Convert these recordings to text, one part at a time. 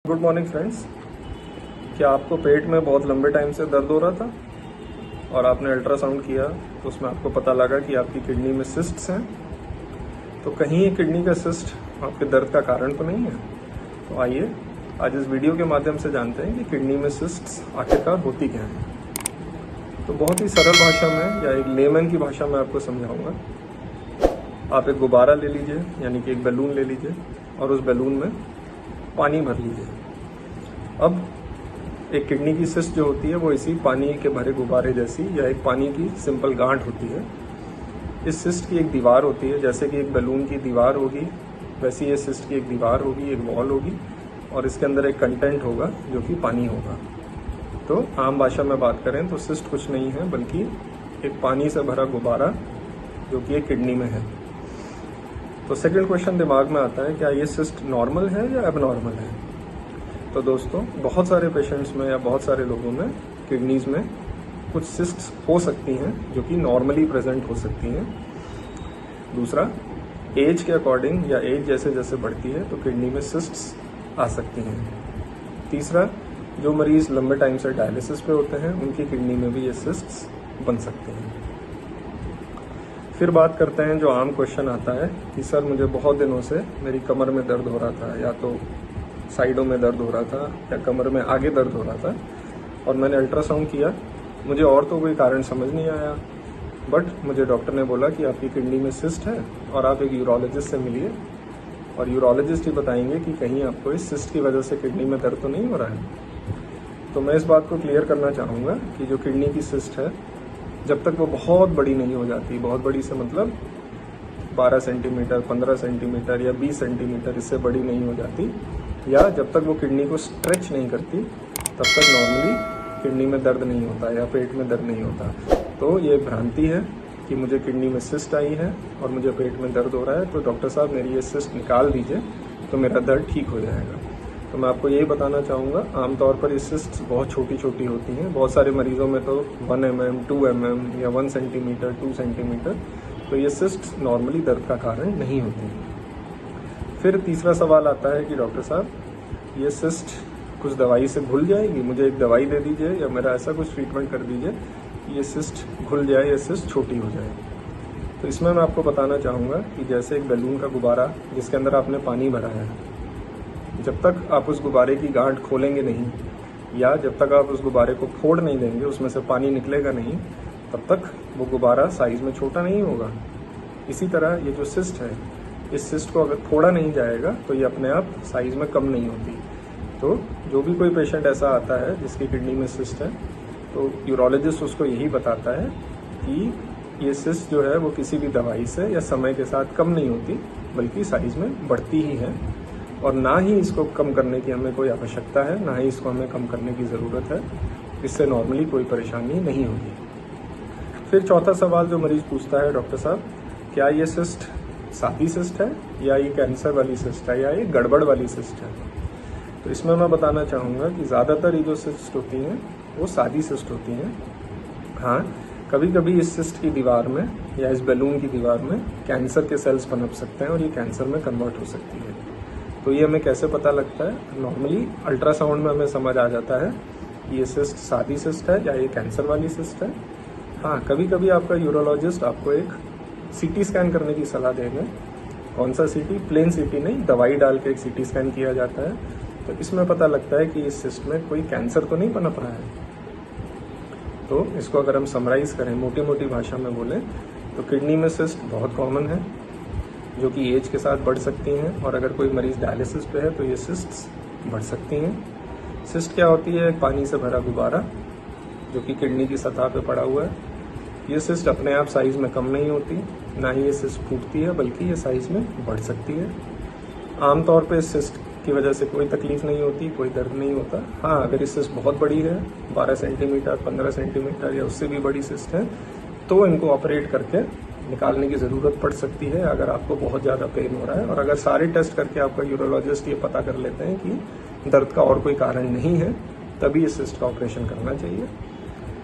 Good morning friends. क्या आपको पेट में बहुत लंबे टाइम से दर्द हो रहा था और आपने अल्ट्रासाउंड किया तो उसमें आपको पता लगा कि आपकी किडनी में सिस्ट्स हैं? तो कहीं ये किडनी का सिस्ट आपके दर्द का कारण तो नहीं है? तो आइए आज इस वीडियो के माध्यम से जानते हैं कि किडनी में सिस्ट्स आखिरकार होती क्या हैं। तो बहुत ही सरल भाषा में या एक लेमन की भाषा में आपको समझाऊंगा। आप एक गुब्बारा ले लीजिए, यानी कि एक बैलून ले लीजिए और उस बैलून में पानी भर लीजिए। अब एक किडनी की सिस्ट जो होती है वो इसी पानी के भरे गुब्बारे जैसी या एक पानी की सिंपल गांठ होती है। इस सिस्ट की एक दीवार होती है, जैसे कि एक बैलून की दीवार होगी वैसी ये सिस्ट की एक दीवार होगी, एक वॉल होगी और इसके अंदर एक कंटेंट होगा जो कि पानी होगा। तो आम भाषा में बात करें तो सिस्ट कुछ नहीं है बल्कि एक पानी से भरा गुब्बारा जो कि एक किडनी में है। तो सेकंड क्वेश्चन दिमाग में आता है, क्या ये सिस्ट नॉर्मल है या एबनॉर्मल है? तो दोस्तों, बहुत सारे पेशेंट्स में या बहुत सारे लोगों में किडनीज में कुछ सिस्ट्स हो सकती हैं जो कि नॉर्मली प्रेजेंट हो सकती हैं। दूसरा, एज के अकॉर्डिंग या एज जैसे जैसे बढ़ती है तो किडनी में सिस्ट्स आ सकती हैं। तीसरा, जो मरीज लंबे टाइम से डायलिसिस पे होते हैं उनकी किडनी में भी ये सिस्ट्स बन सकते हैं। फिर बात करते हैं जो आम क्वेश्चन आता है कि सर मुझे बहुत दिनों से मेरी कमर में दर्द हो रहा था, या तो साइडों में दर्द हो रहा था या कमर में आगे दर्द हो रहा था और मैंने अल्ट्रासाउंड किया, मुझे और तो कोई कारण समझ नहीं आया, बट मुझे डॉक्टर ने बोला कि आपकी किडनी में सिस्ट है और आप एक यूरोलॉजिस्ट से मिलिए और यूरोलॉजिस्ट ही बताएंगे कि कहीं आपको इस सिस्ट की वजह से किडनी में दर्द तो नहीं हो रहा है। तो मैं इस बात को क्लियर करना चाहूँगा कि जो किडनी की सिस्ट है, जब तक वो बहुत बड़ी नहीं हो जाती, बहुत बड़ी से मतलब 12 सेंटीमीटर, 15 सेंटीमीटर या 20 सेंटीमीटर, इससे बड़ी नहीं हो जाती, या जब तक वो किडनी को स्ट्रेच नहीं करती, तब तक नॉर्मली किडनी में दर्द नहीं होता या पेट में दर्द नहीं होता। तो ये भ्रांति है कि मुझे किडनी में सिस्ट आई है और मुझे पेट में दर्द हो रहा है तो डॉक्टर साहब मेरी ये सिस्ट निकाल दीजिए तो मेरा दर्द ठीक हो जाएगा। तो मैं आपको यही बताना चाहूँगा, आमतौर पर ये सिस्ट्स बहुत छोटी छोटी होती हैं। बहुत सारे मरीजों में तो 1 mm, 2 mm या 1 सेंटीमीटर, 2 सेंटीमीटर। तो ये सिस्ट्स नॉर्मली दर्द का कारण नहीं होती हैं। फिर तीसरा सवाल आता है कि डॉक्टर साहब ये सिस्ट कुछ दवाई से घुल जाएगी, मुझे एक दवाई दे दीजिए या मेरा ऐसा कुछ ट्रीटमेंट कर दीजिए कि ये सिस्ट घुल जाए, ये सिस्ट छोटी हो जाए। तो इसमें मैं आपको बताना चाहूँगा कि जैसे एक बैलून का गुब्बारा जिसके अंदर आपने पानी भरा है, जब तक आप उस गुब्बारे की गांठ खोलेंगे नहीं या जब तक आप उस गुब्बारे को फोड़ नहीं देंगे, उसमें से पानी निकलेगा नहीं, तब तक वो गुब्बारा साइज में छोटा नहीं होगा। इसी तरह ये जो सिस्ट है, इस सिस्ट को अगर फोड़ा नहीं जाएगा तो ये अपने आप साइज में कम नहीं होती। तो जो भी कोई पेशेंट ऐसा आता है जिसकी किडनी में सिस्ट है तो यूरोलॉजिस्ट उसको यही बताता है कि ये सिस्ट जो है वो किसी भी दवाई से या समय के साथ कम नहीं होती बल्कि साइज में बढ़ती ही है, और ना ही इसको कम करने की हमें कोई आवश्यकता है, ना ही इसको हमें कम करने की ज़रूरत है। इससे नॉर्मली कोई परेशानी नहीं होगी। फिर चौथा सवाल जो मरीज पूछता है, डॉक्टर साहब क्या ये सिस्ट सादी सिस्ट है या ये कैंसर वाली सिस्ट है या ये गड़बड़ वाली सिस्ट है? तो इसमें मैं बताना चाहूँगा कि ज़्यादातर ये जो सिस्ट होती हैं वो सादी सिस्ट होती हैं। हाँ, कभी कभी इस सिस्ट की दीवार में या इस बैलून की दीवार में कैंसर के सेल्स पनप सकते हैं और ये कैंसर में कन्वर्ट हो सकती है। तो ये हमें कैसे पता लगता है? नॉर्मली अल्ट्रासाउंड में हमें समझ आ जाता है कि ये सिस्ट सादी सिस्ट है या ये कैंसर वाली सिस्ट है। हाँ, कभी कभी आपका यूरोलॉजिस्ट आपको एक सीटी स्कैन करने की सलाह देंगे। कौन सा सीटी? प्लेन सीटी नहीं, दवाई डाल के एक सीटी स्कैन किया जाता है। तो इसमें पता लगता है कि इस सिस्ट में कोई कैंसर तो नहीं पनप रहा है। तो इसको अगर हम समराइज करें, मोटी मोटी भाषा में बोलें, तो किडनी में सिस्ट बहुत कॉमन है जो कि एज के साथ बढ़ सकती हैं, और अगर कोई मरीज डायलिसिस पे है तो ये सिस्ट्स बढ़ सकती हैं। सिस्ट क्या होती है? एक पानी से भरा गुब्बारा जो कि किडनी की सतह पे पड़ा हुआ है। ये सिस्ट अपने आप साइज में कम नहीं होती, ना ही ये सिस्ट फूटती है, बल्कि ये साइज में बढ़ सकती है। आमतौर पे इस सिस्ट की वजह से कोई तकलीफ नहीं होती, कोई दर्द नहीं होता। हाँ, अगर ये सिस्ट बहुत बड़ी है, 12 सेंटीमीटर, 15 सेंटीमीटर या उससे भी बड़ी सिस्ट है, तो इनको ऑपरेट करके निकालने की ज़रूरत पड़ सकती है अगर आपको बहुत ज़्यादा पेन हो रहा है, और अगर सारे टेस्ट करके आपका यूरोलॉजिस्ट ये पता कर लेते हैं कि दर्द का और कोई कारण नहीं है, तभी इस सिस्ट का ऑपरेशन करना चाहिए।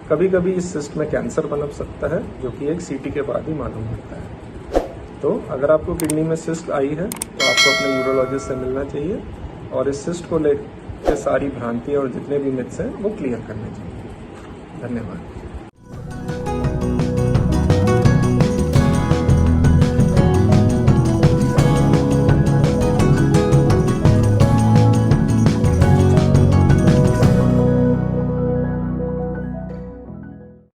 कभी कभी इस सिस्ट में कैंसर पनप सकता है जो कि एक सीटी के बाद ही मालूम होता है। तो अगर आपको किडनी में सिस्ट आई है तो आपको अपने यूरोलॉजिस्ट से मिलना चाहिए और इस सिस्ट को आपके सारी भ्रांतियां और जितने भी मिथ्स हैं वो क्लियर करने चाहिए। धन्यवाद।